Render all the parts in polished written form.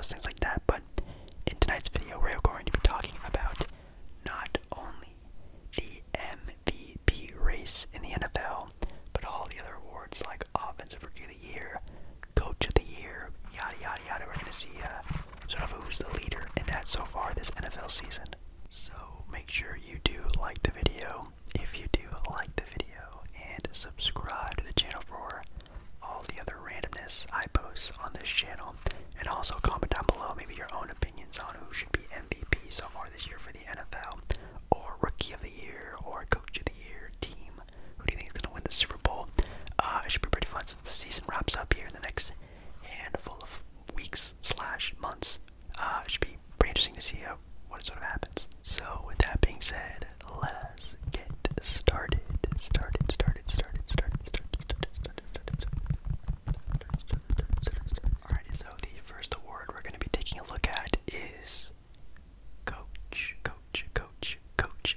videos, things like that. But in tonight's video, we're going to be talking about not only the MVP race in the NFL, but all the other awards like Offensive Rookie of the Year, Coach of the Year, yada yada yada. We're going to see sort of who's the leader in that so far this NFL season. So make sure you do like the video if you do like the video, and subscribe to the channel for all the other randomness I post on this channel. And also comment down below maybe your own opinions on who should be MVP so far this year for the NFL, or Rookie of the Year, or Coach of the Year, team. Who do you think is going to win the Super Bowl? It should be pretty fun since the season wraps up here in the next handful of weeks / months. It should be pretty interesting to see what sort of happens. So with that being said, let's get started. Alrighty, so the first award we're going to be taking a look at is Coach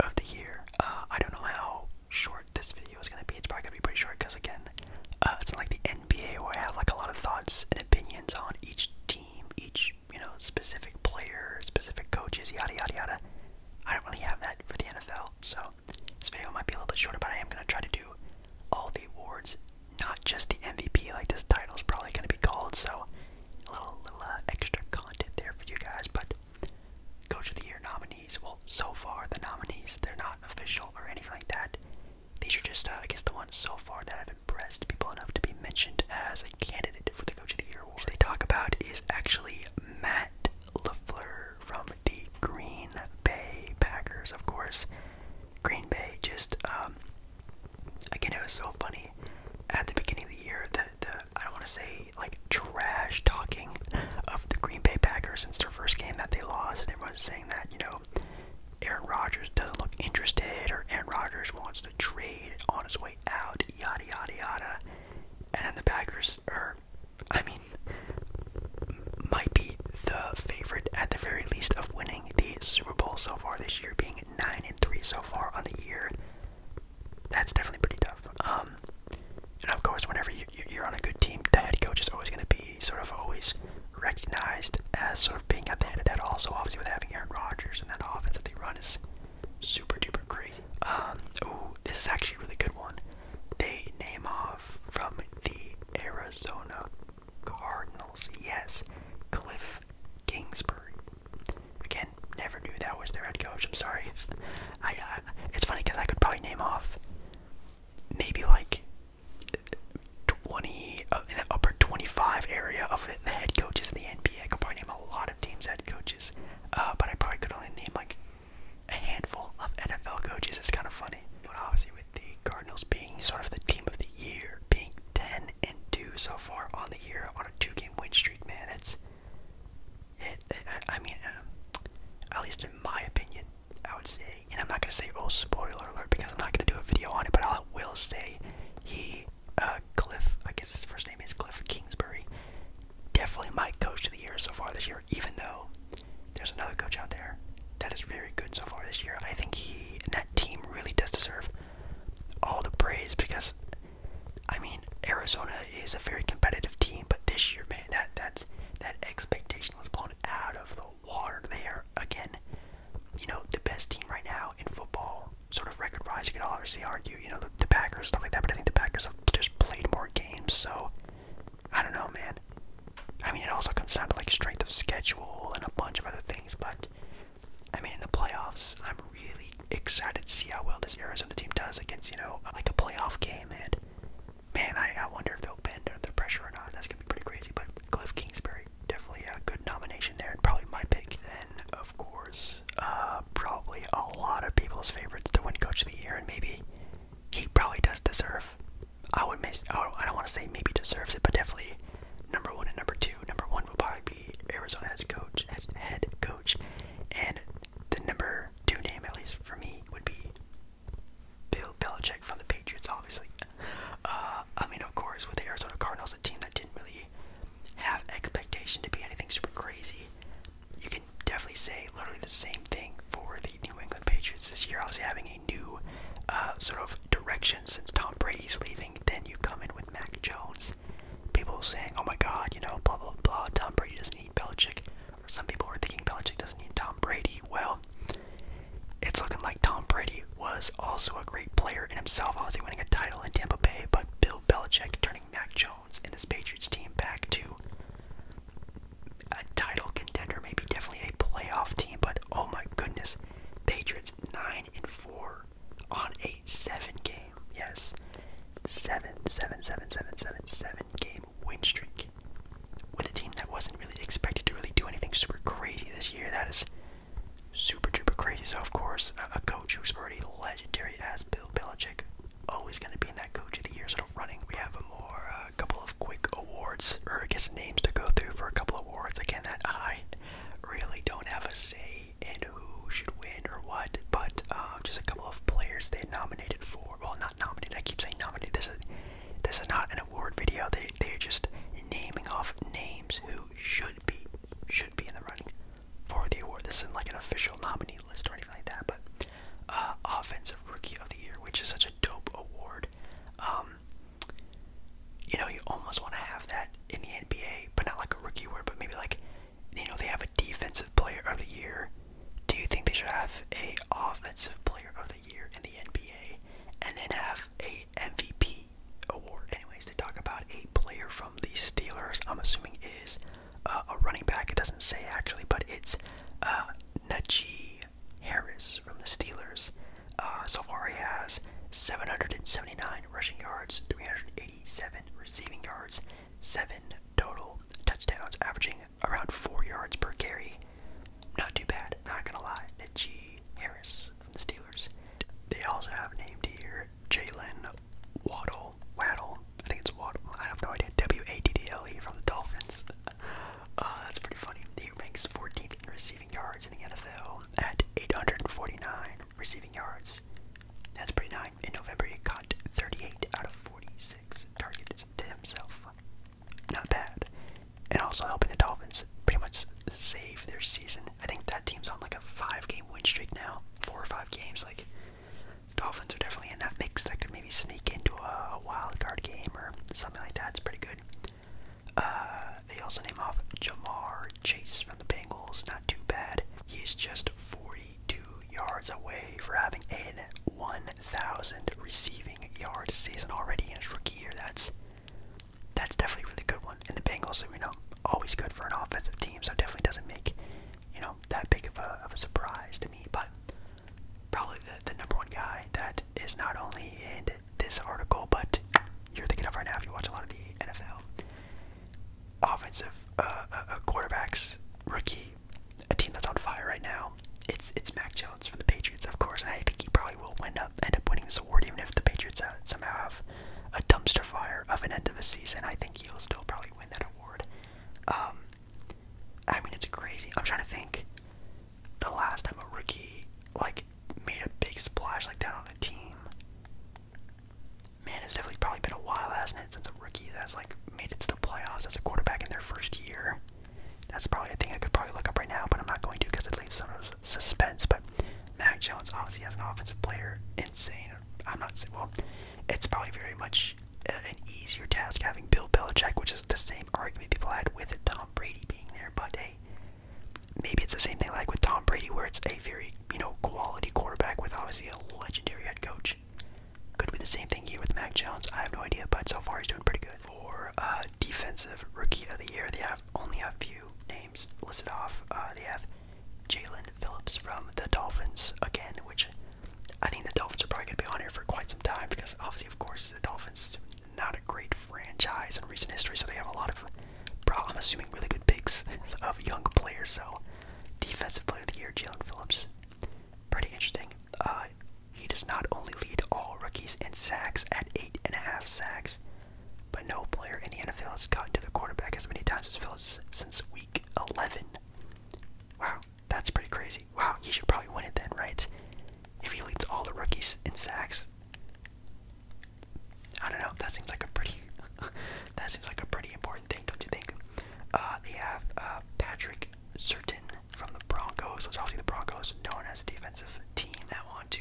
of the Year. I don't know how short this video is going to be. It's probably going to be pretty short because, again, it's not like the NBA where I have like a lot of thoughts and opinions on each team, each, specific player, specific coaches, yada yada yada. I don't really have that for the NFL, so this video might be a little bit shorter, but I am going to try to do all the awards, not just the MVP like this title is probably going to be called, so a little extra content there for you guys. But Coach of the Year nominees, well, so far the nominees, they're not official or anything like that. These are just, I guess, the ones so far that have impressed people enough to be mentioned as a candidate for the Coach of the Year award. What they talk about is actually Matt LaFleur from the Green Bay Packers, of course. Green Bay just, again, it was so funny at the beginning of the year, the I don't want to say like trash talking of the Green Bay Packers since their first game that they lost, and everyone's saying that, Aaron Rodgers doesn't look interested, or Aaron Rodgers wants to trade on his way out, yada yada yada. And then the Packers are, might be the favorite at the very least of winning the Super Bowl so far this year, being 9-3 so far on the year. That's definitely pretty tough. And of course, whenever you're on a good team, the head coach is always going to be sort of always recognized as sort of being at the head of that. Also, obviously, with having Aaron Rodgers and that offense that they run is super duper crazy. Ooh, this is actually a really good one. They name off from the Arizona Cardinals. Yes, Cliff Kingsbury. Again, never knew that was their head coach. I'm sorry. It's funny because I could probably name off maybe like 20 in the upper 25 area of the head coaches in the NBA. I could probably name a lot of teams' head coaches, but I probably could only name like a handful of NFL coaches. It's kind of funny. But obviously, with the Cardinals being sort of the team of the year, being 10-2 so far on the year on a 2-game win streak, man, at least in my opinion, I would say, and I'm not going to say, oh, spoiler alert, because I'm not going to do a video on it, but I will say Cliff, I guess his first name is Cliff Kingsbury, definitely my Coach of the Year so far this year, even though there's another coach out there that is very good so far this year. I think he and that team really does deserve all the praise because, Arizona is a very competitive team, but this year, man, that expectation was blown out of the water. They are, again, the best team right now in football, sort of record-wise. You could obviously argue, the Packers, stuff like that, but I think the Packers have just played more games, so I don't know, man. It also comes down to like strength of schedule and a bunch of other things, but in the playoffs, I'm really excited to see how well this Arizona team does against, like a playoff game, and man, I wonder if they'll bend under the pressure or not. That's gonna be pretty crazy, but Cliff Kingsbury, definitely a good nomination there, and probably my pick. Then, of course, probably a lot of people's favorites to win Coach of the Year, and maybe he probably does deserve. I don't want to say maybe deserves it, but definitely number one and number two. Number one will probably be Arizona head coach, and the number two name, at least for me, would be Bill Belichick from the Patriots, obviously. Of course, with the Arizona Cardinals, a team that didn't really have expectation to be anything super crazy, you can definitely say literally the same thing for the New England Patriots this year. Obviously, having a new sort of direction since Tom Brady's leaving. Then you come in with Mac Jones. People saying, oh my god, blah, blah, blah, Tom Brady doesn't need Belichick. should be in the running for the award. This isn't like an official nominee list or anything like that, but Offensive Rookie of the Year, which is such a dope award. You know, you almost want to have that in the NBA, but not like a rookie award, but maybe like, you know, they have a Defensive Player of the Year. Do you think they should have a Offensive Player of the Year in the NBA, and then have a MVP award? Anyways, they talk about a player from the Steelers. I'm assuming is a running back. It doesn't say actually, but it's Najee Harris from the Steelers. So far, he has 779 rushing yards, 387 receiving yards, 7 total touchdowns, averaging around 4 yards per carry. Not too bad, not gonna lie. Najee Harris from the Steelers. They also have named here Jalen Waddle, I think it's Waddle, I have no idea, Waddle from the Dolphins. That's pretty funny. He ranks 14th in receiving yards in the NFL at 849 receiving yards. That's pretty nice. In November, he caught 38 out of 46 targets to himself. Not bad. And also helping the Dolphins pretty much save their season. I think that team's on like a 5-game win streak now. 4 or 5 games. Like, Dolphins are definitely in that mix that could maybe sneak into a wild card game or something like that. It's pretty good. They also name off Jamar Chase from the Bengals. Not too bad. He's just 42 yards away for having a 1,000 receiving yard season already in his rookie year. That's definitely a really good one. And the Bengals are, you know, always good for an offensive team, so it definitely doesn't make, you know, that big of a surprise to me. But probably the number one guy that is not only in this article, but you're thinking of right now if you watch a lot of the NFL. Offensive quarterbacks, rookie, a team that's on fire right now. It's Mac Jones from the Patriots, of course, and I think he probably will end up winning this award, even if the Patriots somehow have a dumpster fire of an end of a season. I think he'll still probably win that award. I mean, it's crazy. I'm trying to think the last time a rookie like made a big splash like that on a team. Man, it's definitely probably been a while, hasn't it, since a rookie that's like made it to the playoffs as a quarterback in their first year. That's probably a thing I could probably look up right now, but I'm not going to because it leaves some suspense. But Mac Jones obviously has an offensive player, insane. I'm not saying, well, it's probably very much an easier task having Bill Belichick, which is the same argument people had with Tom Brady being there. But hey, maybe it's the same thing like with Tom Brady, where it's a very, you know, quality quarterback with obviously a legendary head coach. Could be the same thing here with Mac Jones. I have no idea, but so far he's doing pretty good. For Defensive Rookie of the Year, they only have a few names listed off. They have Jalen Phillips from the Dolphins again, which I think the Dolphins are probably going to be on here for quite some time because obviously, of course, the Dolphins not a great franchise in recent history, so they have a lot of, I'm assuming, really good picks of young players. So Defensive Player of the Year, Jalen Phillips, pretty interesting. He does not only lead all rookies in sacks at 8.5 sacks, but no player in the NFL has gotten to the quarterback as many times as Phillips since week 11. Wow, that's pretty crazy. Wow, he should probably win it then, right? If he leads all the rookies in sacks. I don't know, that seems like a pretty important thing, don't you think? They have Patrick Surtain from the Broncos, which obviously the Broncos known as a defensive team. Now on to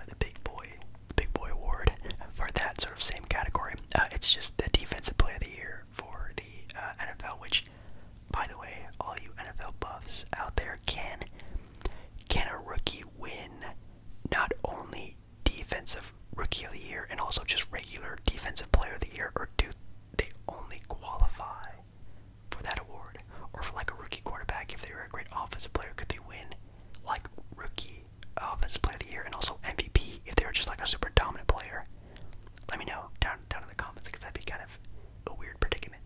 the big boy award for that sort of same category. It's just the Defensive Player of the Year for the NFL, which, by the way, all you NFL buffs out there, can a rookie win not only Defensive Rookie of the Year and also just regular Defensive Player of the Year, or do they only qualify for that award? Or for like a rookie quarterback, if they were a great offensive player, could they win like rookie offensive player of the year and also MVP if they were just like a super dominant player? Let me know down in the comments because that'd be kind of a weird predicament.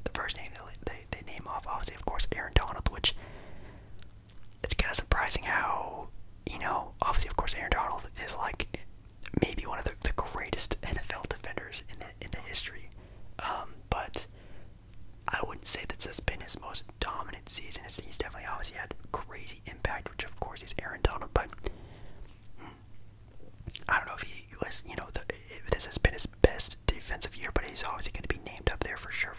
The first name they name off, obviously, of course, Aaron Donald, which it's kind of surprising how, you know, obviously, of course, Aaron Donald is like maybe one of the greatest NFL defenders in the history. But I wouldn't say that this has been his most dominant season. He's definitely obviously had crazy impact, which of course is Aaron Donald, but I don't know if he was, you know, if this has been his best defensive year, but he's obviously going to be named up there for sure.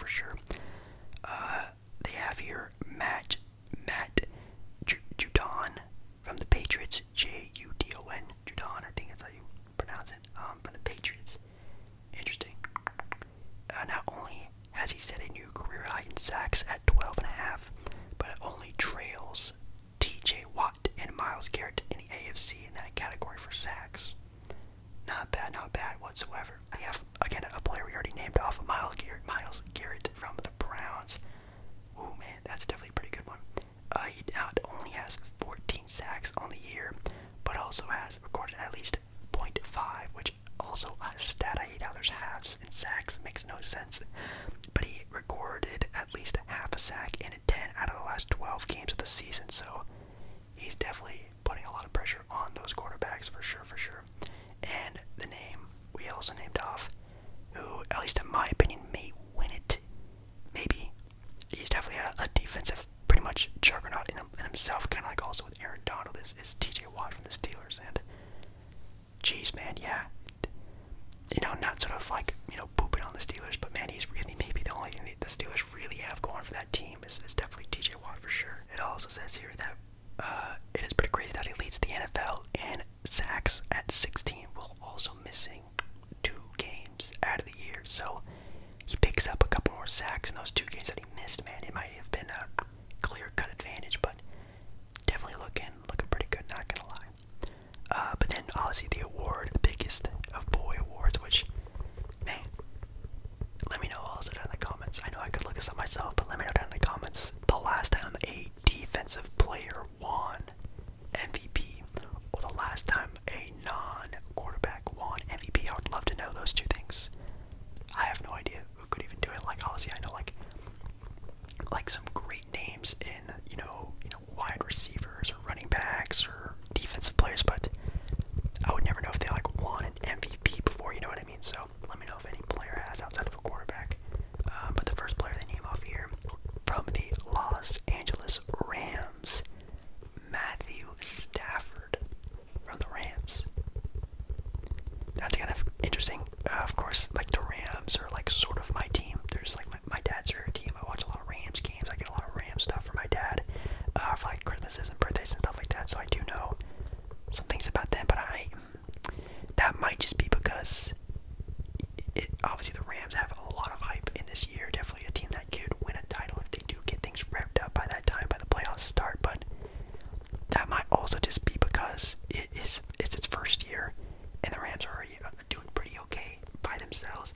like some great names in wide receivers or running backs or defensive players, but I would never know if they like won an MVP before. You know what I mean? So let me know if any player has outside of a quarterback. But the first player they name off here from the Los Angeles Rams, Matthew Stafford from the Rams. That's kind of interesting. Of course, like the Rams are like sort of my team. There's like my dad's favorite team. I watch a lot of Rams games. I get a lot of Rams stuff from my dad for like Christmases and birthdays and stuff like that. So I do know some things about them, but that might just be because obviously the Rams have a lot of hype in this year. Definitely a team that could win a title if they do get things revved up by that time, by the playoffs start. But that might also just be because it's its first year, and the Rams are already doing pretty okay by themselves.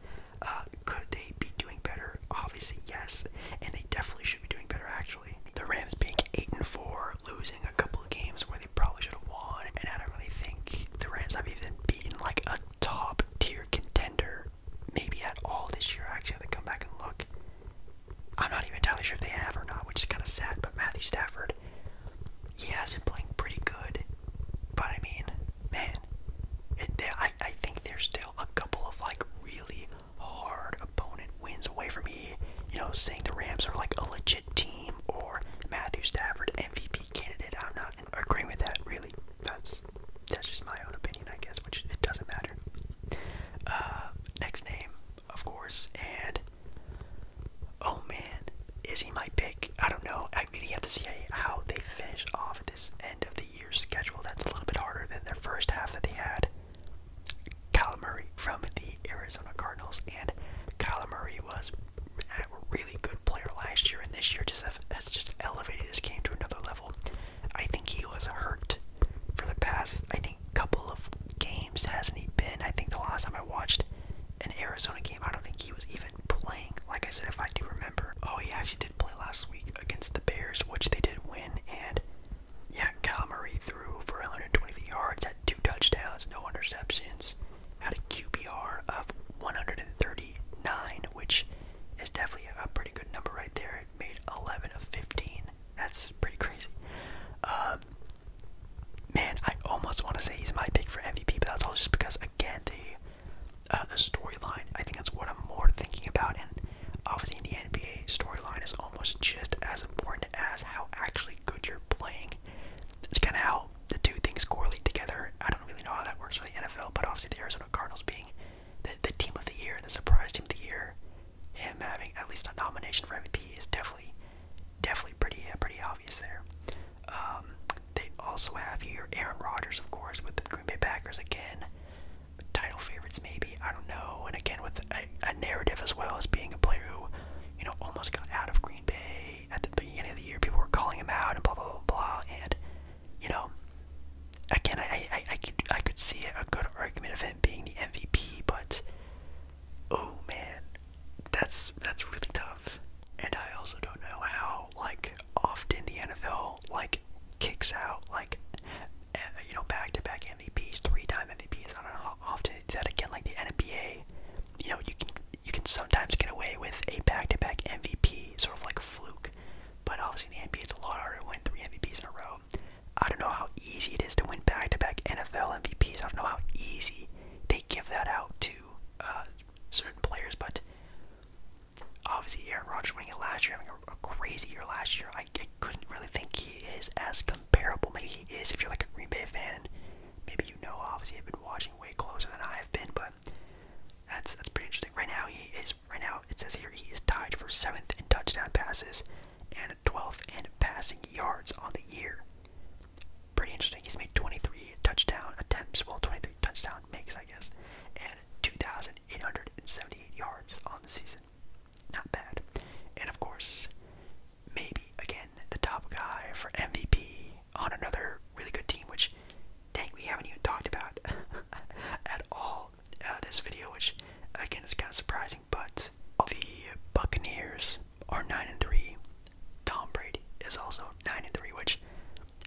Could they be doing better? Obviously, yes, and they definitely should be doing better. Actually, the Rams being 8-4, losing a couple of games where they probably should have won, and I don't really think the Rams have even beaten like a top tier contender maybe at all this year. Actually, I have to come back and look. I'm not even entirely sure if they have or not, which is kind of sad. But Matthew Stafford, he has been playing pretty good. But I mean, man, I think there's still a couple of like really hard opponent wins away from me. Saying the Rams are like a legit team or Matthew Stafford MVP candidate. I'm not agreeing with that. Really, that's just my own opinion, I guess. Which it doesn't matter. Next name, of course, and oh man, is he my pick? I don't know. I really have to see how they finish off this end of the year schedule. That's a little bit harder than their first half that they had. Kyler Murray from the Arizona Cardinals, and Kyler Murray was a really good player last year, and this year has just elevated his game to another level. I think he was hurt for the past, couple of games, hasn't he been? I think the last time I watched an Arizona game, I don't think he was even playing. Like I said, if I do remember. Oh, he actually did play last week against the Bears, which they did win, and yeah, Kyler Murray threw for 123 yards, had 2 touchdowns, no interceptions, had a QBR of 139, which is definitely a pretty good number right there. It made 11 of 15. That's pretty crazy. Man, I almost want to say he's my pick for MVP, but that's all just because, again, the storyline, I think that's what I'm more thinking about, and obviously in the NBA, storyline is almost just as important as how actually good you're playing. It's kind of how the two things correlate together. I don't really know how that works for the NFL, but obviously the Arizona Cardinals being the team of the year, the surprise team of the year, him having at least a nomination for MVP is definitely pretty obvious there. They also have here Aaron Rodgers, of course, with the Green Bay Packers again. Title favorites, maybe, I don't know. And again, with a narrative as well as being a player who, almost got out of Green Bay at the beginning of the year. People were calling him out and blah blah blah blah. And again, I could see a good argument of him being the MVP, but oh man, that's really tough. And I also don't know how often the NFL kicks out back-to-back MVPs, 3-time MVPs. I don't know how often they do that. Again, like the NBA, you can sometimes get away with a back-to-back MVP, sort of like a fluke. But obviously in the NBA, it's a lot harder to win 3 MVPs in a row. I don't know how easy it is to win back-to-back NFL MVPs. I don't know how easy they give that out to certain players, but obviously Aaron Rodgers winning it last year, having a crazy year last year, I couldn't really think he is as comparable. Maybe he is if you're like a Green Bay fan. Maybe obviously I've been watching way closer than I have been, but that's pretty interesting. Right now it says here he is tied for 7th in touchdown passes and 12th in passing yards on the year. Pretty interesting. He's made 23 touchdown attempts, 23 touchdown makes, I guess, and 2,878 yards on the season. Not bad. And of course, maybe again the top guy for MVP on another really good team, which dang, we haven't even talked about at all this video, which again is kind of surprising. But the Buccaneers are 9-3. Tom Brady is also 9-3, which,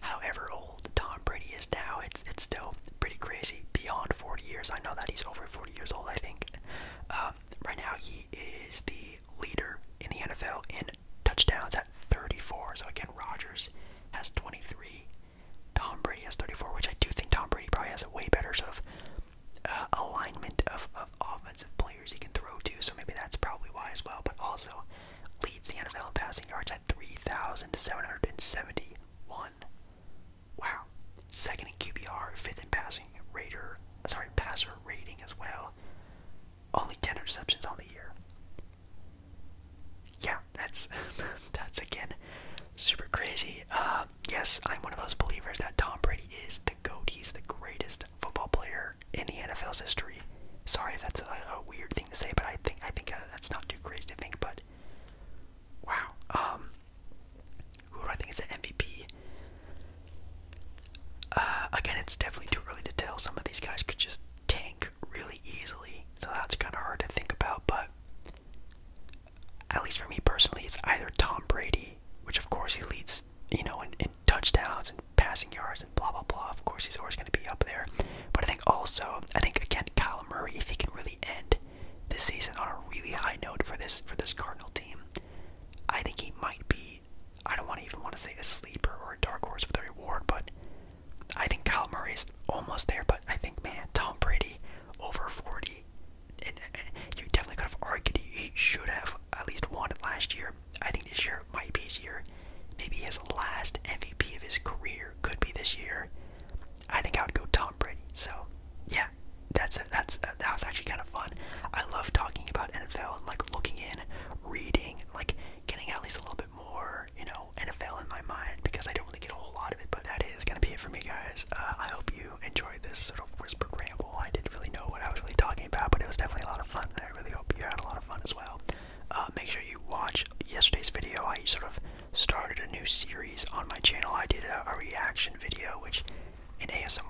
however old Tom Brady is now, it's still pretty crazy. Beyond 40 years, I know that he's over 40 years old. I think right now he is 1,771. Wow. Second in QBR, fifth in passer rating as well. Only 10 interceptions on the year. Yeah, that's again super crazy. Yes, I'm one of those believers that Tom Brady is the GOAT. He's the greatest football player in the NFL's history. Sorry if that's a weird thing to say, but I think that's not too crazy to think. But wow, who do I think is the MVP? Again, it's definitely too early to tell. Some of these guys could just tank really easily, so that's kind of hard to think about. But at least for me personally, it's either Tom Brady, which of course he leads, in touchdowns and passing yards and blah blah blah. Of course, he's always going to be up there. But I think again, Kyler Murray, if he can really end this season on a really high note for this Cardinal team, I think he might be. I don't even want to say a sleeper or a dark horse for the reward, but I think Kyler Murray is almost there. But I think, man, Tom Brady over 40, and you definitely could have argued he should have at least won it last year. I think this year might be his year. Maybe his last MVP of his career could be this year. I think I would go Tom Brady. So yeah, that was actually kind of fun. I love talking about NFL and like looking in, reading, like getting at least a little bit more, NFL in my mind, because I don't really get a whole lot of it. But that is gonna be it for me, guys. I hope you enjoyed this sort of whispered ramble. I didn't really know what I was really talking about, but it was definitely a lot of fun. I really hope you had a lot of fun as well. Make sure you watch yesterday's video. I sort of started a new series on my channel. I did a reaction video, which in ASMR